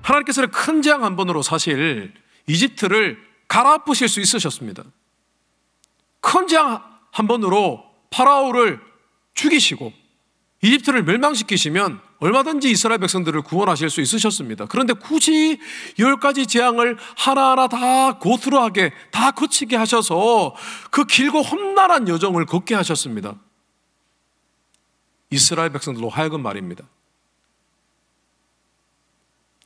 하나님께서는 큰 재앙 한 번으로 사실 이집트를 갈아엎으실 수 있으셨습니다. 큰 재앙 한 번으로 파라오를 죽이시고 이집트를 멸망시키시면 얼마든지 이스라엘 백성들을 구원하실 수 있으셨습니다. 그런데 굳이 10가지 재앙을 하나하나 다 고스란하게 다 거치게 하셔서 그 길고 험난한 여정을 걷게 하셨습니다. 이스라엘 백성들로 하여금 말입니다.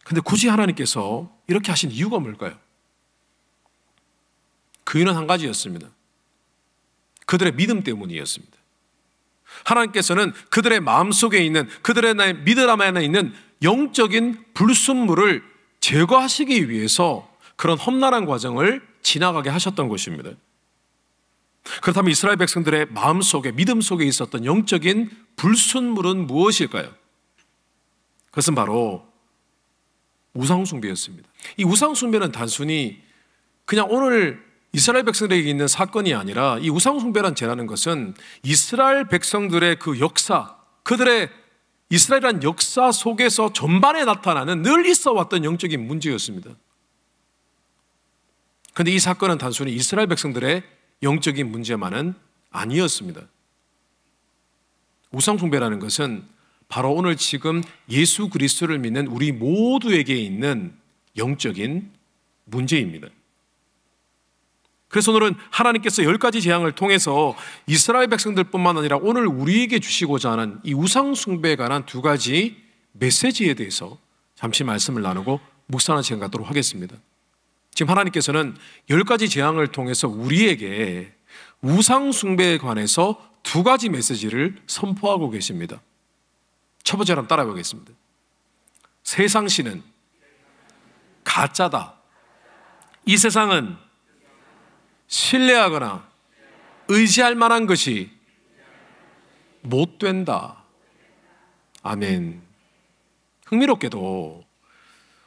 근데 굳이 하나님께서 이렇게 하신 이유가 뭘까요? 그 이유는 한 가지였습니다. 그들의 믿음 때문이었습니다. 하나님께서는 그들의 마음속에 있는, 그들의 믿음 안에 있는 영적인 불순물을 제거하시기 위해서 그런 험난한 과정을 지나가게 하셨던 것입니다. 그렇다면 이스라엘 백성들의 마음속에, 믿음 속에 있었던 영적인 불순물은 무엇일까요? 그것은 바로 우상숭배였습니다. 이 우상숭배는 단순히 그냥 오늘 이스라엘 백성들에게 있는 사건이 아니라 이 우상숭배란 죄라는 것은 이스라엘 백성들의 그 역사, 그들의 이스라엘이란 역사 속에서 전반에 나타나는 늘 있어 왔던 영적인 문제였습니다. 그런데 이 사건은 단순히 이스라엘 백성들의 영적인 문제만은 아니었습니다. 우상숭배라는 것은 바로 오늘 지금 예수 그리스도를 믿는 우리 모두에게 있는 영적인 문제입니다. 그래서 오늘은 하나님께서 10가지 재앙을 통해서 이스라엘 백성들뿐만 아니라 오늘 우리에게 주시고자 하는 이 우상숭배에 관한 2가지 메시지에 대해서 잠시 말씀을 나누고 묵상하는 시간 갖도록 하겠습니다. 지금 하나님께서는 10가지 재앙을 통해서 우리에게 우상숭배에 관해서 2가지 메시지를 선포하고 계십니다. 첫 번째로 한번 따라해 보겠습니다. 세상신은 가짜다. 이 세상은 신뢰하거나 의지할 만한 것이 못 된다. 아멘. 흥미롭게도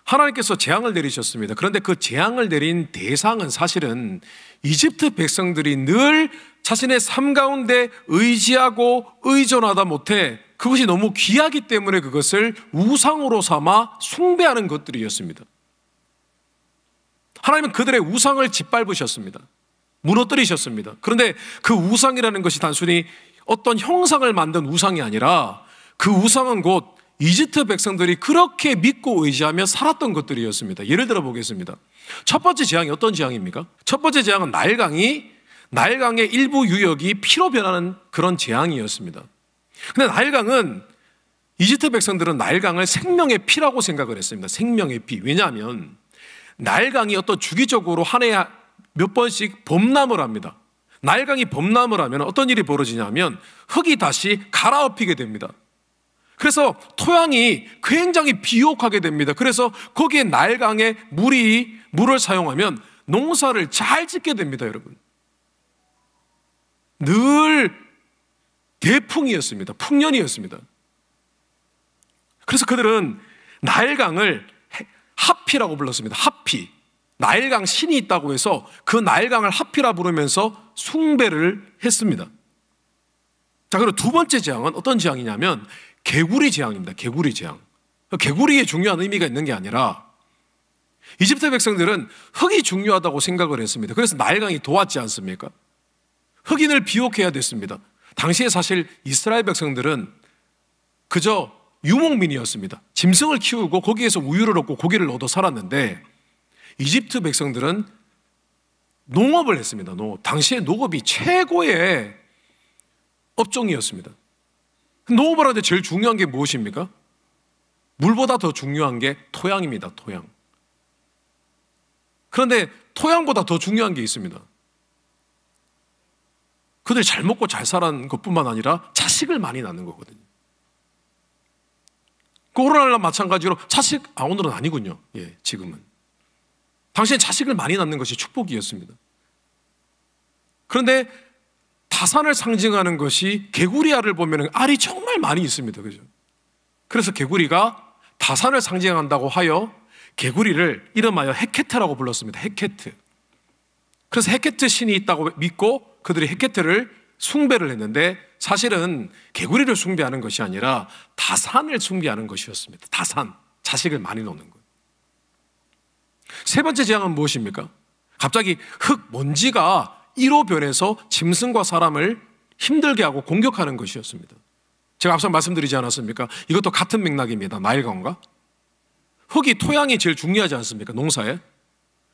하나님께서 재앙을 내리셨습니다. 그런데 그 재앙을 내린 대상은 사실은 이집트 백성들이 늘 자신의 삶 가운데 의지하고 의존하다 못해 그것이 너무 귀하기 때문에 그것을 우상으로 삼아 숭배하는 것들이었습니다. 하나님은 그들의 우상을 짓밟으셨습니다. 무너뜨리셨습니다. 그런데 그 우상이라는 것이 단순히 어떤 형상을 만든 우상이 아니라 그 우상은 곧 이집트 백성들이 그렇게 믿고 의지하며 살았던 것들이었습니다. 예를 들어 보겠습니다. 첫 번째 재앙이 어떤 재앙입니까? 첫 번째 재앙은 나일강의 일부 유역이 피로 변하는 그런 재앙이었습니다. 근데 나일강은 이집트 백성들은 나일강을 생명의 피라고 생각을 했습니다. 생명의 피. 왜냐하면 나일강이 어떤 주기적으로 한 해에 몇 번씩 범람을 합니다. 나일강이 범람을 하면 어떤 일이 벌어지냐면 흙이 다시 갈아엎히게 됩니다. 그래서 토양이 굉장히 비옥하게 됩니다. 그래서 거기에 나일강의 물을 사용하면 농사를 잘 짓게 됩니다, 여러분. 늘 대풍이었습니다. 풍년이었습니다. 그래서 그들은 나일강을 하피라고 불렀습니다. 하피. 나일강 신이 있다고 해서 그 나일강을 하피라 부르면서 숭배를 했습니다. 자, 그리고 2번째 재앙은 어떤 재앙이냐면 개구리 재앙입니다. 개구리 재앙. 개구리에 중요한 의미가 있는 게 아니라 이집트 백성들은 흙이 중요하다고 생각을 했습니다. 그래서 나일강이 도왔지 않습니까? 흑인을 비옥해야 됐습니다. 당시에 사실 이스라엘 백성들은 그저 유목민이었습니다. 짐승을 키우고 거기에서 우유를 얻고 고기를 얻어 살았는데 이집트 백성들은 농업을 했습니다. 당시에 농업이 최고의 업종이었습니다. 농업을 하는데 제일 중요한 게 무엇입니까? 물보다 더 중요한 게 토양입니다. 토양. 그런데 토양보다 더 중요한 게 있습니다. 그들이 잘 먹고 잘 살아는 것뿐만 아니라 자식을 많이 낳는 거거든요. 오늘날과 마찬가지로 오늘은 아니군요. 예, 지금은. 당시엔 자식을 많이 낳는 것이 축복이었습니다. 그런데 다산을 상징하는 것이 개구리 알을 보면 알이 정말 많이 있습니다. 그죠? 그래서 개구리가 다산을 상징한다고 하여 개구리를 이름하여 헤케트라고 불렀습니다. 헤케트. 그래서 헤케트 신이 있다고 믿고 그들이 헤케트를 숭배를 했는데 사실은 개구리를 숭배하는 것이 아니라 다산을 숭배하는 것이었습니다. 다산, 자식을 많이 놓는 것. 세 번째 재앙은 무엇입니까? 갑자기 흙, 먼지가 이로 변해서 짐승과 사람을 힘들게 하고 공격하는 것이었습니다. 제가 앞서 말씀드리지 않았습니까? 이것도 같은 맥락입니다. 나일강과 흙이, 토양이 제일 중요하지 않습니까? 농사에.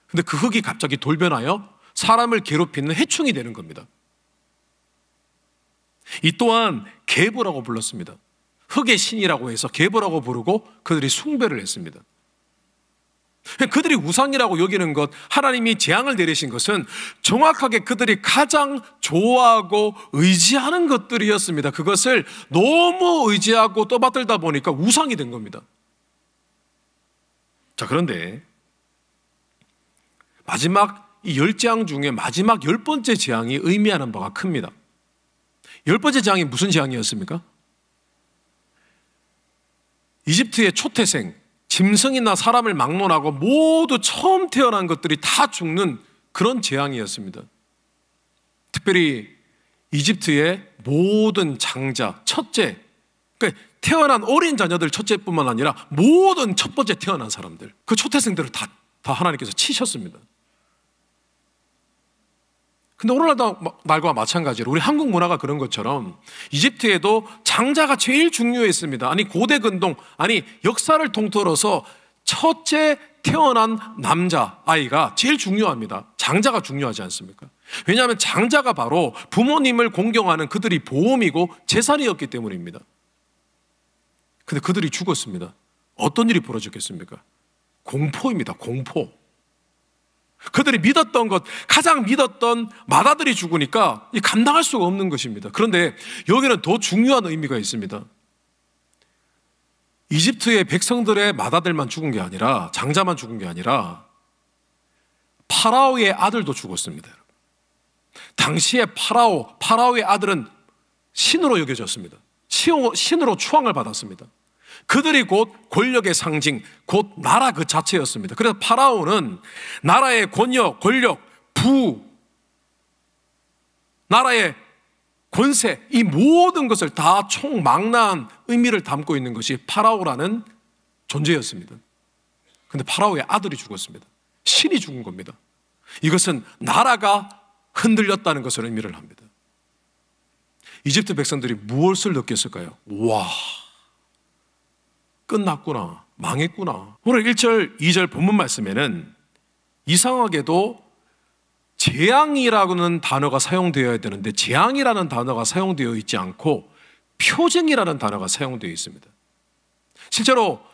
근데 그 흙이 갑자기 돌변하여 사람을 괴롭히는 해충이 되는 겁니다. 이 또한 계보라고 불렀습니다. 흙의 신이라고 해서 계보라고 부르고 그들이 숭배를 했습니다. 그들이 우상이라고 여기는 것, 하나님이 재앙을 내리신 것은 정확하게 그들이 가장 좋아하고 의지하는 것들이었습니다. 그것을 너무 의지하고 떠받들다 보니까 우상이 된 겁니다. 자, 그런데 마지막 이 10재앙 중에 마지막 10번째 재앙이 의미하는 바가 큽니다. 10번째 재앙이 무슨 재앙이었습니까? 이집트의 초태생, 짐승이나 사람을 막론하고 모두 처음 태어난 것들이 다 죽는 그런 재앙이었습니다. 특별히 이집트의 모든 장자, 첫째, 그러니까 태어난 어린 자녀들 첫째뿐만 아니라 모든 첫 번째 태어난 사람들, 그 초태생들을 다 하나님께서 치셨습니다. 근데 오늘날과 마찬가지로 우리 한국 문화가 그런 것처럼 이집트에도 장자가 제일 중요했습니다. 아니, 고대 근동, 아니, 역사를 통틀어서 첫째 태어난 남자 아이가 제일 중요합니다. 장자가 중요하지 않습니까? 왜냐하면 장자가 바로 부모님을 공경하는 그들이 보험이고 재산이었기 때문입니다. 근데 그들이 죽었습니다. 어떤 일이 벌어졌겠습니까? 공포입니다. 공포. 그들이 믿었던 것, 가장 믿었던 맏아들이 죽으니까 감당할 수가 없는 것입니다. 그런데 여기는 더 중요한 의미가 있습니다. 이집트의 백성들의 맏아들만 죽은 게 아니라, 장자만 죽은 게 아니라 파라오의 아들도 죽었습니다. 당시에 파라오의 아들은 신으로 여겨졌습니다. 신으로 추앙을 받았습니다. 그들이 곧 권력의 상징, 곧 나라 그 자체였습니다. 그래서 파라오는 나라의 권력, 나라의 권세, 이 모든 것을 다 총망라한 의미를 담고 있는 것이 파라오라는 존재였습니다. 그런데 파라오의 아들이 죽었습니다. 신이 죽은 겁니다. 이것은 나라가 흔들렸다는 것을 의미를 합니다. 이집트 백성들이 무엇을 느꼈을까요? 와, 끝났구나, 망했구나. 오늘 1절, 2절 본문 말씀에는 이상하게도 재앙이라는 단어가 사용되어야 되는데 재앙이라는 단어가 사용되어 있지 않고 표징이라는 단어가 사용되어 있습니다. 실제로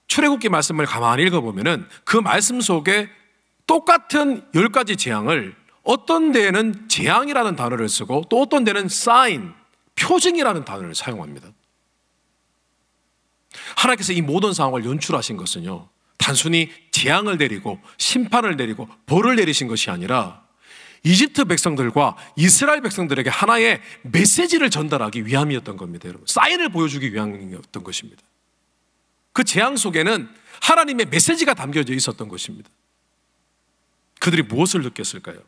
출애굽기 말씀을 가만히 읽어보면 그 말씀 속에 똑같은 10가지 재앙을 어떤 데에는 재앙이라는 단어를 쓰고 또 어떤 데는 사인, 표징이라는 단어를 사용합니다. 하나님께서 이 모든 상황을 연출하신 것은요, 단순히 재앙을 내리고 심판을 내리고 벌을 내리신 것이 아니라 이집트 백성들과 이스라엘 백성들에게 하나의 메시지를 전달하기 위함이었던 겁니다. 여러분, 사인을 보여주기 위함이었던 것입니다. 그 재앙 속에는 하나님의 메시지가 담겨져 있었던 것입니다. 그들이 무엇을 느꼈을까요?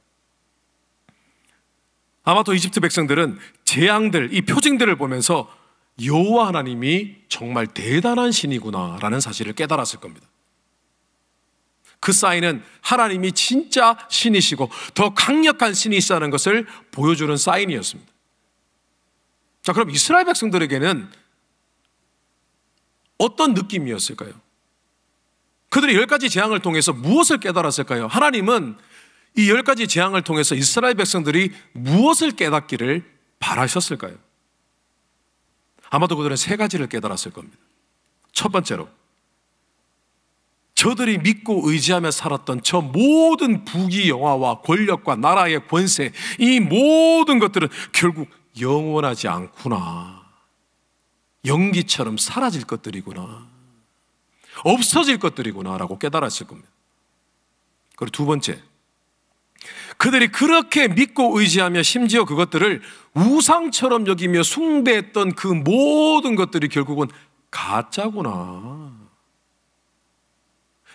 아마도 이집트 백성들은 재앙들, 이 표징들을 보면서 여호와 하나님이 정말 대단한 신이구나라는 사실을 깨달았을 겁니다. 그 사인은 하나님이 진짜 신이시고 더 강력한 신이시라는 것을 보여주는 사인이었습니다. 자, 그럼 이스라엘 백성들에게는 어떤 느낌이었을까요? 그들이 10가지 재앙을 통해서 무엇을 깨달았을까요? 하나님은 이 10가지 재앙을 통해서 이스라엘 백성들이 무엇을 깨닫기를 바라셨을까요? 아마도 그들은 3가지를 깨달았을 겁니다. 첫 번째로, 저들이 믿고 의지하며 살았던 저 모든 부귀 영화와 권력과 나라의 권세, 이 모든 것들은 결국 영원하지 않구나. 연기처럼 사라질 것들이구나. 없어질 것들이구나 라고 깨달았을 겁니다. 그리고 두 번째, 그들이 그렇게 믿고 의지하며 심지어 그것들을 우상처럼 여기며 숭배했던 그 모든 것들이 결국은 가짜구나.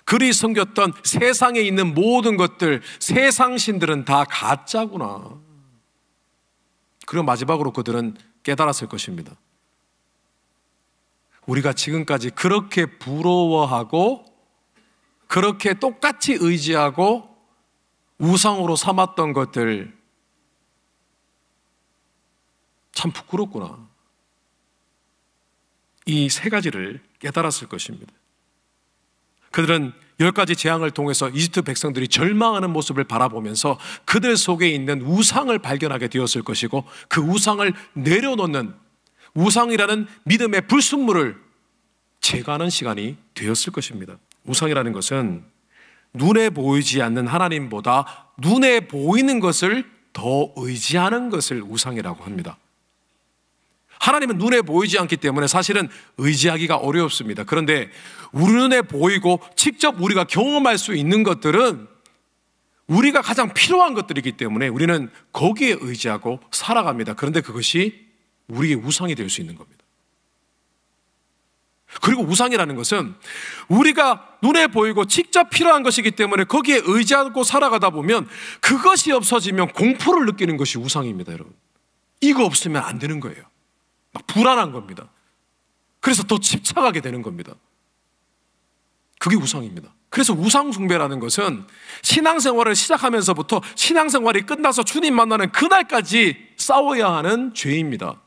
그리 섬겼던 세상에 있는 모든 것들, 세상 신들은 다 가짜구나. 그리고 마지막으로 그들은 깨달았을 것입니다. 우리가 지금까지 그렇게 부러워하고 그렇게 똑같이 의지하고 우상으로 삼았던 것들, 참 부끄럽구나. 이 세 가지를 깨달았을 것입니다. 그들은 10가지 재앙을 통해서 이집트 백성들이 절망하는 모습을 바라보면서 그들 속에 있는 우상을 발견하게 되었을 것이고, 그 우상을 내려놓는, 우상이라는 믿음의 불순물을 제거하는 시간이 되었을 것입니다. 우상이라는 것은 눈에 보이지 않는 하나님보다 눈에 보이는 것을 더 의지하는 것을 우상이라고 합니다. 하나님은 눈에 보이지 않기 때문에 사실은 의지하기가 어렵습니다. 그런데 우리 눈에 보이고 직접 우리가 경험할 수 있는 것들은 우리가 가장 필요한 것들이기 때문에 우리는 거기에 의지하고 살아갑니다. 그런데 그것이 우리의 우상이 될 수 있는 겁니다. 그리고 우상이라는 것은 우리가 눈에 보이고 직접 필요한 것이기 때문에 거기에 의지하고 살아가다 보면 그것이 없어지면 공포를 느끼는 것이 우상입니다, 여러분. 이거 없으면 안 되는 거예요. 막 불안한 겁니다. 그래서 더 집착하게 되는 겁니다. 그게 우상입니다. 그래서 우상 숭배라는 것은 신앙생활을 시작하면서부터 신앙생활이 끝나서 주님 만나는 그날까지 싸워야 하는 죄입니다.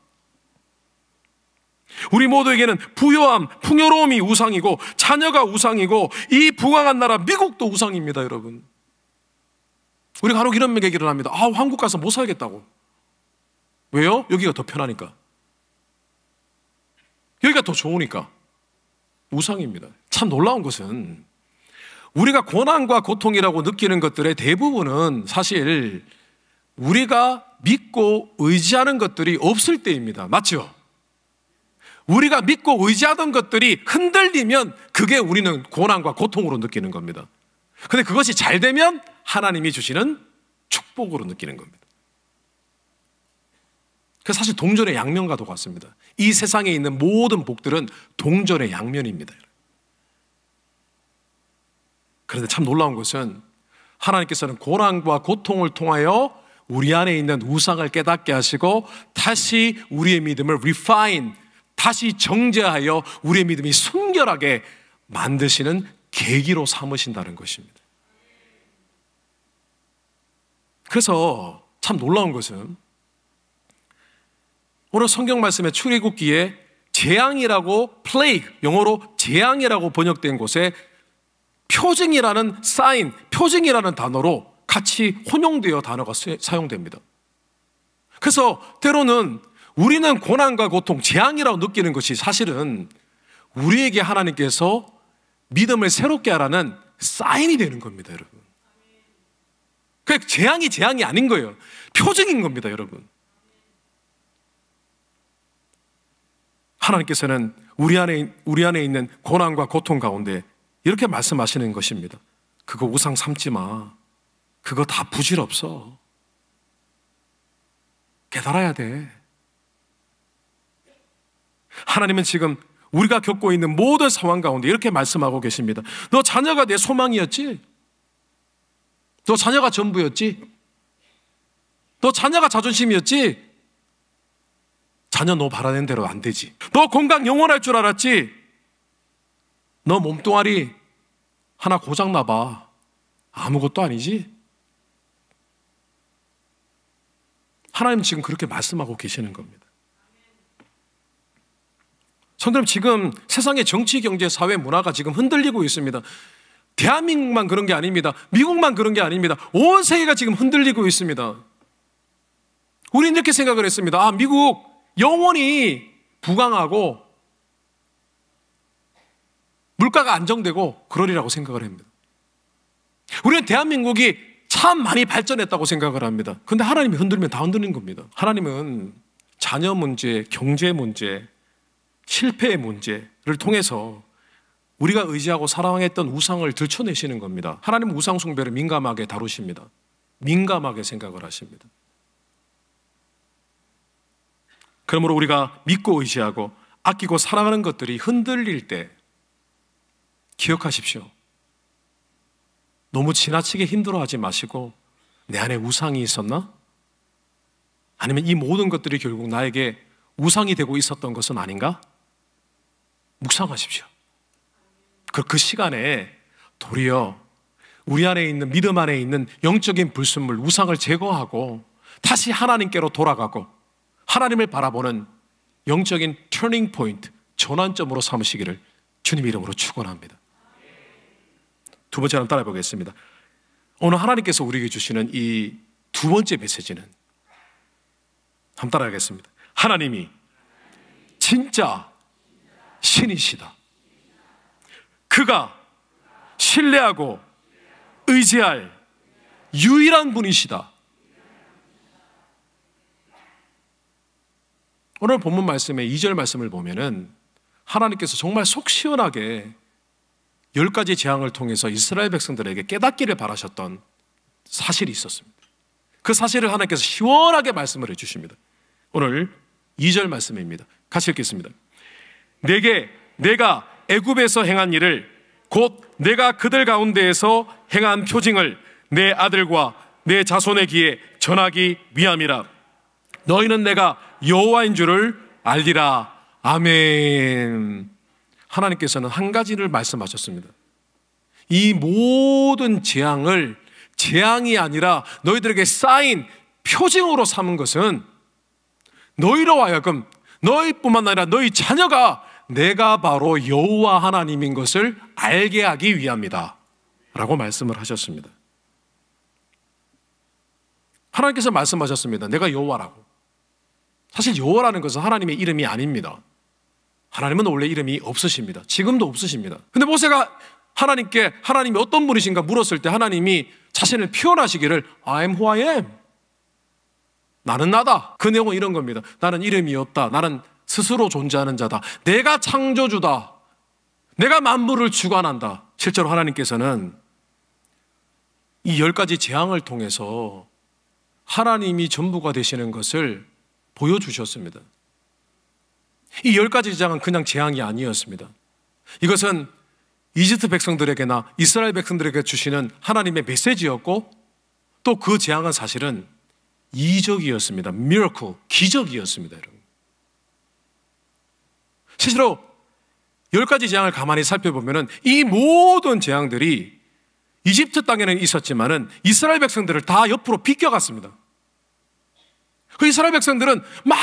우리 모두에게는 부요함, 풍요로움이 우상이고 자녀가 우상이고 이 부강한 나라 미국도 우상입니다, 여러분. 우리가 간혹 이런 얘기를 합니다. 한국 가서 못 살겠다고. 왜요? 여기가 더 편하니까. 여기가 더 좋으니까. 우상입니다. 참 놀라운 것은 우리가 고난과 고통이라고 느끼는 것들의 대부분은 사실 우리가 믿고 의지하는 것들이 없을 때입니다. 맞죠? 우리가 믿고 의지하던 것들이 흔들리면 그게 우리는 고난과 고통으로 느끼는 겁니다. 그런데 그것이 잘 되면 하나님이 주시는 축복으로 느끼는 겁니다. 그 사실 동전의 양면과도 같습니다. 이 세상에 있는 모든 복들은 동전의 양면입니다. 그런데 참 놀라운 것은 하나님께서는 고난과 고통을 통하여 우리 안에 있는 우상을 깨닫게 하시고 다시 우리의 믿음을 refine, 다시 정제하여 우리의 믿음이 순결하게 만드시는 계기로 삼으신다는 것입니다. 그래서 참 놀라운 것은 오늘 성경 말씀의 출애굽기에 재앙이라고 plague, 영어로 재앙이라고 번역된 곳에 표징이라는 sign, 표징이라는 단어로 같이 혼용되어 단어가 사용됩니다. 그래서 때로는 우리는 고난과 고통, 재앙이라고 느끼는 것이 사실은 우리에게 하나님께서 믿음을 새롭게 하라는 사인이 되는 겁니다, 여러분. 그러니까 재앙이 아닌 거예요. 표징인 겁니다, 여러분. 하나님께서는 우리 안에 있는 고난과 고통 가운데 이렇게 말씀하시는 것입니다. 그거 우상 삼지 마. 그거 다 부질없어. 깨달아야 돼. 하나님은 지금 우리가 겪고 있는 모든 상황 가운데 이렇게 말씀하고 계십니다. 너 자녀가 내 소망이었지? 너 자녀가 전부였지? 너 자녀가 자존심이었지? 자녀 너 바라는 대로 안 되지. 너 건강 영원할 줄 알았지? 너 몸뚱아리 하나 고장나봐. 아무것도 아니지? 하나님 지금 그렇게 말씀하고 계시는 겁니다. 성도님, 지금 세상의 정치, 경제, 사회, 문화가 지금 흔들리고 있습니다. 대한민국만 그런 게 아닙니다. 미국만 그런 게 아닙니다. 온 세계가 지금 흔들리고 있습니다. 우리는 이렇게 생각을 했습니다. 미국 영원히 부강하고 물가가 안정되고 그러리라고 생각을 합니다. 우리는 대한민국이 참 많이 발전했다고 생각을 합니다. 그런데 하나님이 흔들면 다 흔들리는 겁니다. 하나님은 자녀 문제, 경제 문제, 실패의 문제를 통해서 우리가 의지하고 사랑했던 우상을 들춰내시는 겁니다. 하나님은 우상 숭배를 민감하게 다루십니다. 민감하게 생각을 하십니다. 그러므로 우리가 믿고 의지하고 아끼고 사랑하는 것들이 흔들릴 때 기억하십시오. 너무 지나치게 힘들어하지 마시고 내 안에 우상이 있었나? 아니면 이 모든 것들이 결국 나에게 우상이 되고 있었던 것은 아닌가? 묵상하십시오. 그 시간에 도리어 우리 안에 있는, 믿음 안에 있는 영적인 불순물, 우상을 제거하고 다시 하나님께로 돌아가고 하나님을 바라보는 영적인 터닝 포인트, 전환점으로 삼으시기를 주님 이름으로 축원합니다. 두 번째 한번 따라해 보겠습니다. 오늘 하나님께서 우리에게 주시는 이 두 번째 메시지는, 한번 따라하겠습니다. 하나님이 진짜 신이시다. 그가 신뢰하고 의지할 유일한 분이시다. 오늘 본문 말씀의 2절 말씀을 보면은 하나님께서 정말 속 시원하게 10가지 재앙을 통해서 이스라엘 백성들에게 깨닫기를 바라셨던 사실이 있었습니다. 그 사실을 하나님께서 시원하게 말씀을 해주십니다. 오늘 2절 말씀입니다. 같이 읽겠습니다. 내가 애굽에서 행한 일을, 곧 내가 그들 가운데에서 행한 표징을 내 아들과 내 자손의 귀에 전하기 위함이라. 너희는 내가 여호와인 줄을 알리라. 아멘. 하나님께서는 한 가지를 말씀하셨습니다. 이 모든 재앙을 재앙이 아니라 너희들에게 쌓인 표징으로 삼은 것은 너희로 하여금, 너희뿐만 아니라 너희 자녀가 내가 바로 여호와 하나님인 것을 알게 하기 위함이다 라고 말씀을 하셨습니다. 하나님께서 말씀하셨습니다. 내가 여호와라고. 사실 여호와라는 것은 하나님의 이름이 아닙니다. 하나님은 원래 이름이 없으십니다. 지금도 없으십니다. 근데 모세가 하나님께 하나님이 어떤 분이신가 물었을 때 하나님이 자신을 표현하시기를 I am who I am. 나는 나다. 그 내용은 이런 겁니다. 나는 이름이 없다. 나는 스스로 존재하는 자다. 내가 창조주다. 내가 만물을 주관한다. 실제로 하나님께서는 이 10가지 재앙을 통해서 하나님이 전부가 되시는 것을 보여주셨습니다. 이 10가지 재앙은 그냥 재앙이 아니었습니다. 이것은 이집트 백성들에게나 이스라엘 백성들에게 주시는 하나님의 메시지였고, 또 그 재앙은 사실은 이적이었습니다. miracle, 기적이었습니다. 여러분. 실제로 10가지 재앙을 가만히 살펴보면 이 모든 재앙들이 이집트 땅에는 있었지만은 이스라엘 백성들을 다 옆으로 비껴갔습니다. 그 이스라엘 백성들은 막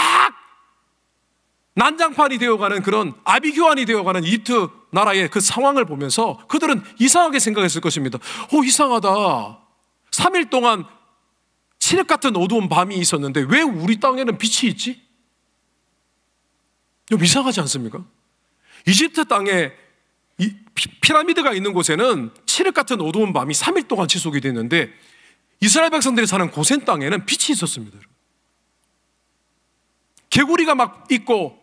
난장판이 되어가는 그런 아비규환이 되어가는 이집트 나라의 그 상황을 보면서 그들은 이상하게 생각했을 것입니다. 이상하다. 3일 동안 칠흑 같은 어두운 밤이 있었는데 왜 우리 땅에는 빛이 있지? 좀 이상하지 않습니까? 이집트 땅에 피라미드가 있는 곳에는 칠흑 같은 어두운 밤이 3일 동안 지속이 됐는데 이스라엘 백성들이 사는 고센 땅에는 빛이 있었습니다. 개구리가 막 있고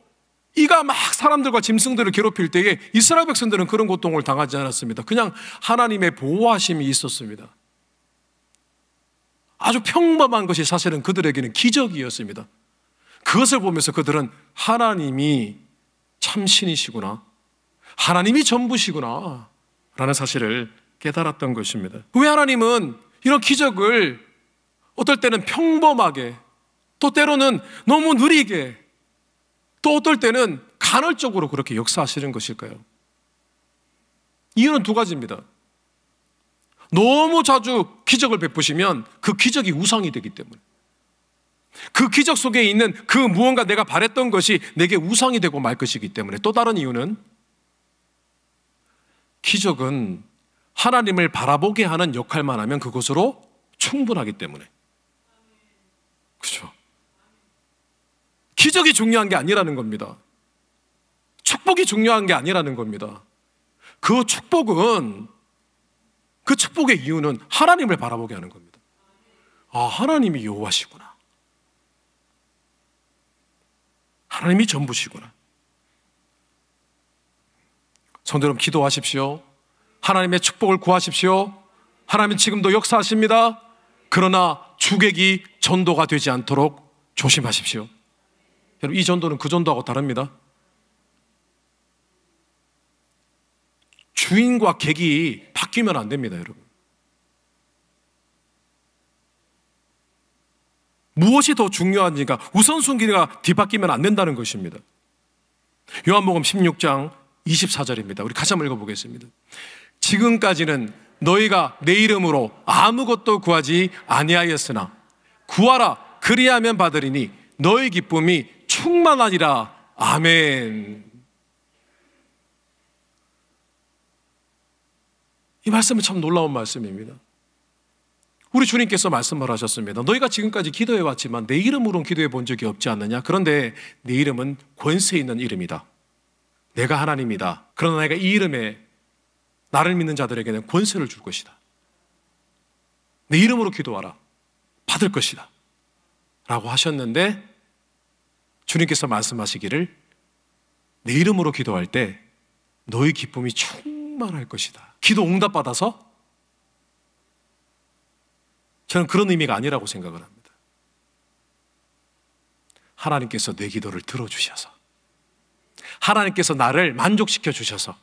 이가 막 사람들과 짐승들을 괴롭힐 때에 이스라엘 백성들은 그런 고통을 당하지 않았습니다. 그냥 하나님의 보호하심이 있었습니다. 아주 평범한 것이 사실은 그들에게는 기적이었습니다. 그것을 보면서 그들은 하나님이 참 신이시구나, 하나님이 전부시구나 라는 사실을 깨달았던 것입니다. 왜 하나님은 이런 기적을 어떨 때는 평범하게, 또 때로는 너무 느리게, 또 어떨 때는 간헐적으로 그렇게 역사하시는 것일까요? 이유는 두 가지입니다. 너무 자주 기적을 베푸시면 그 기적이 우상이 되기 때문에, 그 기적 속에 있는 그 무언가 내가 바랬던 것이 내게 우상이 되고 말 것이기 때문에, 또 다른 이유는 기적은 하나님을 바라보게 하는 역할만 하면 그것으로 충분하기 때문에. 그렇죠? 기적이 중요한 게 아니라는 겁니다. 축복이 중요한 게 아니라는 겁니다. 그 축복은, 그 축복의 이유는 하나님을 바라보게 하는 겁니다. 아, 하나님이 여호와시구나, 하나님이 전부시구나. 성도 여러분, 기도하십시오. 하나님의 축복을 구하십시오. 하나님은 지금도 역사하십니다. 그러나 주객이 전도가 되지 않도록 조심하십시오. 여러분, 이 전도는 그 전도하고 다릅니다. 주인과 객이 바뀌면 안 됩니다, 여러분. 무엇이 더 중요한지가, 우선순위가 뒤바뀌면 안 된다는 것입니다. 요한복음 16장 24절입니다. 우리 같이 한번 읽어보겠습니다. 지금까지는 너희가 내 이름으로 아무것도 구하지 아니하였으나 구하라 그리하면 받으리니 너희 기쁨이 충만하리라. 아멘. 이 말씀은 참 놀라운 말씀입니다. 우리 주님께서 말씀을 하셨습니다. 너희가 지금까지 기도해 왔지만 내 이름으로는 기도해 본 적이 없지 않느냐? 그런데 내 이름은 권세 있는 이름이다. 내가 하나님이다. 그러나 내가 이 이름에 나를 믿는 자들에게는 권세를 줄 것이다. 내 이름으로 기도하라. 받을 것이다. 라고 하셨는데 주님께서 말씀하시기를 내 이름으로 기도할 때 너희 기쁨이 충만할 것이다. 기도 응답받아서? 저는 그런 의미가 아니라고 생각을 합니다. 하나님께서 내 기도를 들어주셔서, 하나님께서 나를 만족시켜 주셔서,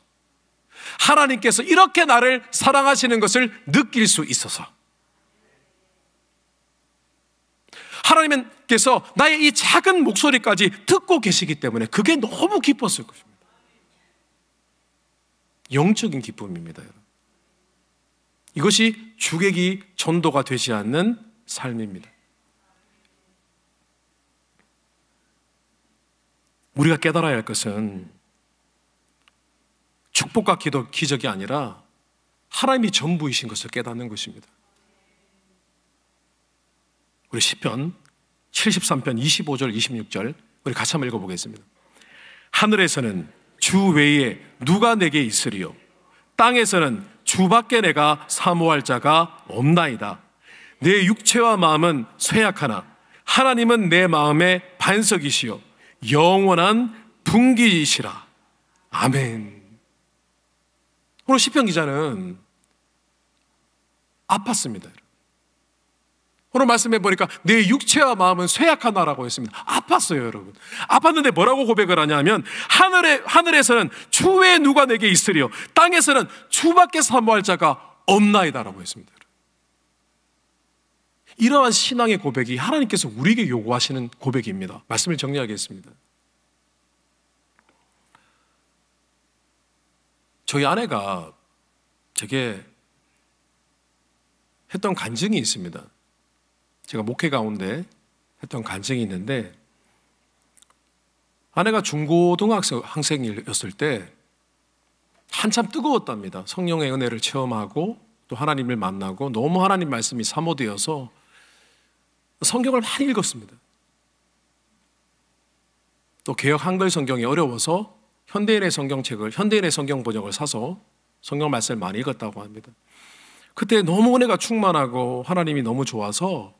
하나님께서 이렇게 나를 사랑하시는 것을 느낄 수 있어서, 하나님께서 나의 이 작은 목소리까지 듣고 계시기 때문에 그게 너무 기뻤을 것입니다. 영적인 기쁨입니다, 여러분. 이것이 주객이 전도가 되지 않는 삶입니다. 우리가 깨달아야 할 것은 축복과 기적이 아니라 하나님이 전부이신 것을 깨닫는 것입니다. 우리 시편 73편 25절 26절 우리 같이 한번 읽어보겠습니다. 하늘에서는 주 외에 누가 내게 있으리요? 땅에서는 주밖에 내가 사모할 자가 없나이다. 내 육체와 마음은 쇠약하나 하나님은 내 마음의 반석이시요 영원한 분기이시라. 아멘. 오늘 시편 기자는 아팠습니다. 오늘 말씀해 보니까 내 육체와 마음은 쇠약하나라고 했습니다. 아팠어요, 여러분. 아팠는데 뭐라고 고백을 하냐면 하늘에서는 주 외에 누가 내게 있으리요? 땅에서는 주밖에 사모할 자가 없나이다라고 했습니다. 이러한 신앙의 고백이 하나님께서 우리에게 요구하시는 고백입니다. 말씀을 정리하겠습니다. 저희 아내가 제게 했던 간증이 있습니다. 제가 목회 가운데 했던 간증이 있는데, 아내가 중고등학생이었을 때 한참 뜨거웠답니다. 성령의 은혜를 체험하고 또 하나님을 만나고 너무 하나님 말씀이 사모되어서 성경을 많이 읽었습니다. 또 개역 한글 성경이 어려워서 현대인의 성경 번역을 사서 성경 말씀을 많이 읽었다고 합니다. 그때 너무 은혜가 충만하고 하나님이 너무 좋아서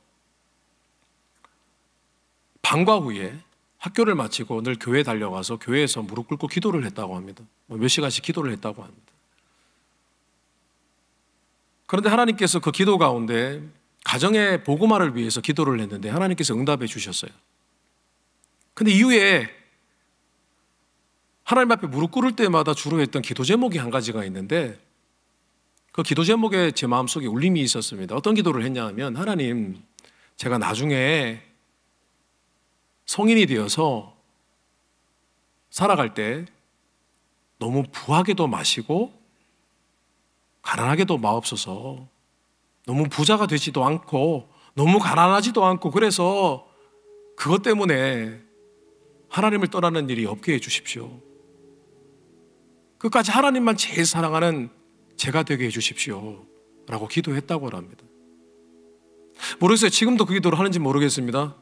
방과 후에 학교를 마치고 늘 교회에 달려가서 교회에서 무릎 꿇고 기도를 했다고 합니다. 몇 시간씩 기도를 했다고 합니다. 그런데 하나님께서 그 기도 가운데 가정의 복음화를 위해서 기도를 했는데 하나님께서 응답해 주셨어요. 근데 이후에 하나님 앞에 무릎 꿇을 때마다 주로 했던 기도 제목이 한 가지가 있는데, 그 기도 제목에 제 마음속에 울림이 있었습니다. 어떤 기도를 했냐 하면, 하나님, 제가 나중에 성인이 되어서 살아갈 때 너무 부하게도 마시고 가난하게도 마옵소서. 너무 부자가 되지도 않고 너무 가난하지도 않고, 그래서 그것 때문에 하나님을 떠나는 일이 없게 해주십시오. 끝까지 하나님만 제일 사랑하는 제가 되게 해주십시오 라고 기도했다고 합니다. 모르겠어요. 지금도 그 기도를 하는지 모르겠습니다.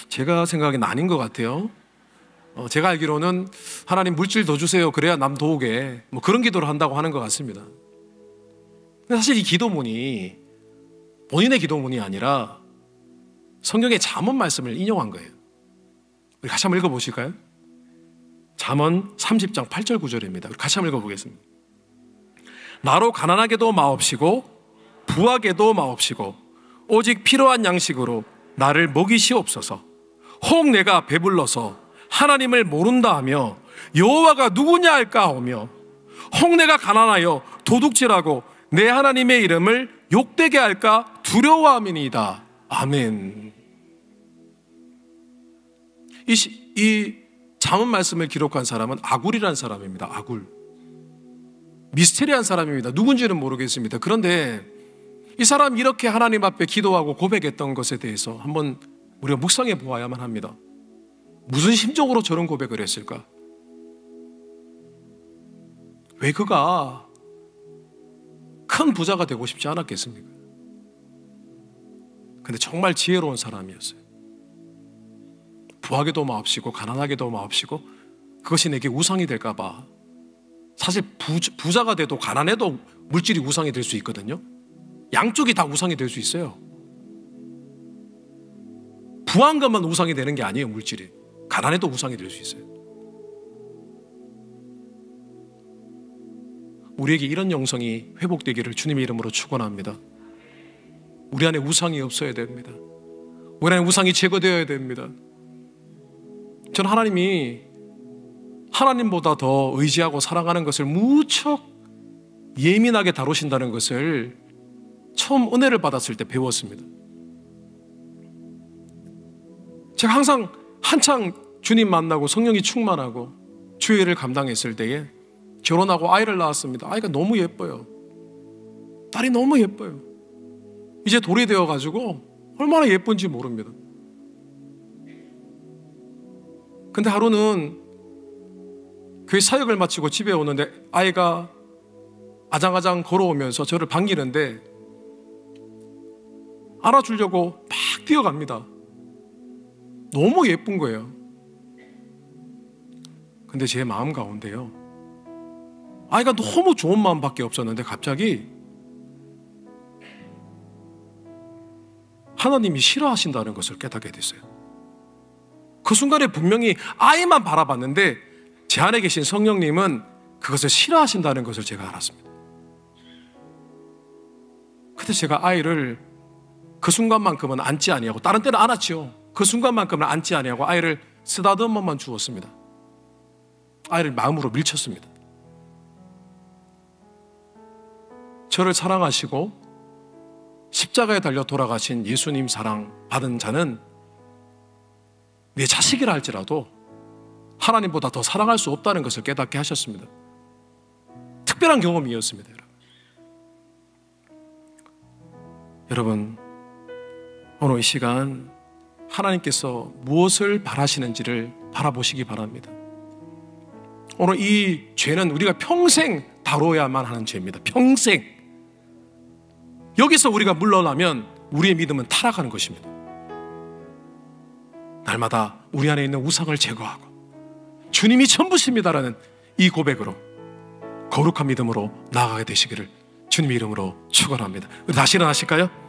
제가 생각엔 아닌 것 같아요. 제가 알기로는 하나님 물질 더 주세요, 그래야 남 도우게, 뭐 그런 기도를 한다고 하는 것 같습니다. 근데 사실 이 기도문이 본인의 기도문이 아니라 성경의 잠언 말씀을 인용한 거예요. 우리 같이 한번 읽어보실까요? 잠언 30장 8절 9절입니다. 우리 같이 한번 읽어보겠습니다. 나로 가난하게도 마옵시고 부하게도 마옵시고 오직 필요한 양식으로 나를 먹이시옵소서. 혹 내가 배불러서 하나님을 모른다 하며 여호와가 누구냐 할까 하며, 혹 내가 가난하여 도둑질하고 내 하나님의 이름을 욕되게 할까 두려워함이니이다. 아멘. 이 잠언 말씀을 기록한 사람은 아굴이라는 사람입니다. 아굴. 미스테리한 사람입니다. 누군지는 모르겠습니다. 그런데 이 사람이 이렇게 하나님 앞에 기도하고 고백했던 것에 대해서 한번 우리가 묵상해 보아야만 합니다. 무슨 심정으로 저런 고백을 했을까? 왜 그가 큰 부자가 되고 싶지 않았겠습니까? 근데 정말 지혜로운 사람이었어요. 부하게도 마옵시고 가난하게도 마옵시고 그것이 내게 우상이 될까 봐. 사실 부자가 돼도 가난해도 물질이 우상이 될 수 있거든요. 양쪽이 다 우상이 될 수 있어요. 부한 것만 우상이 되는 게 아니에요. 물질이 가난해도 우상이 될 수 있어요. 우리에게 이런 영성이 회복되기를 주님의 이름으로 축원합니다. 우리 안에 우상이 없어야 됩니다. 우리 안에 우상이 제거되어야 됩니다. 저는 하나님이 하나님보다 더 의지하고 사랑하는 것을 무척 예민하게 다루신다는 것을 처음 은혜를 받았을 때 배웠습니다. 제가 항상 한창 주님 만나고 성령이 충만하고 주의 일을 감당했을 때에 결혼하고 아이를 낳았습니다. 아이가 너무 예뻐요. 딸이 너무 예뻐요. 이제 돌이 되어가지고 얼마나 예쁜지 모릅니다. 근데 하루는 교회 사역을 마치고 집에 오는데 아이가 아장아장 걸어오면서 저를 반기는데 안아주려고 막 뛰어갑니다. 너무 예쁜 거예요. 근데 제 마음 가운데요, 아이가 너무 좋은 마음밖에 없었는데 갑자기 하나님이 싫어하신다는 것을 깨닫게 됐어요. 그 순간에 분명히 아이만 바라봤는데 제 안에 계신 성령님은 그것을 싫어하신다는 것을 제가 알았습니다. 그때 제가 아이를 그 순간만큼은 안지 아니하고, 다른 때는 안았지요. 그 순간만큼은 안지 아니하고 아이를 쓰다듬어만 주었습니다. 아이를 마음으로 밀쳤습니다. 저를 사랑하시고 십자가에 달려 돌아가신 예수님 사랑 받은 자는 내 자식이라 할지라도 하나님보다 더 사랑할 수 없다는 것을 깨닫게 하셨습니다. 특별한 경험이었습니다. 여러분, 오늘 이 시간 하나님께서 무엇을 바라시는지를 바라보시기 바랍니다. 오늘 이 죄는 우리가 평생 다뤄야만 하는 죄입니다. 평생. 여기서 우리가 물러나면 우리의 믿음은 타락하는 것입니다. 날마다 우리 안에 있는 우상을 제거하고 주님이 전부십니다라는 이 고백으로 거룩한 믿음으로 나아가게 되시기를 주님의 이름으로 축원합니다. 우리 다시 일어나실까요?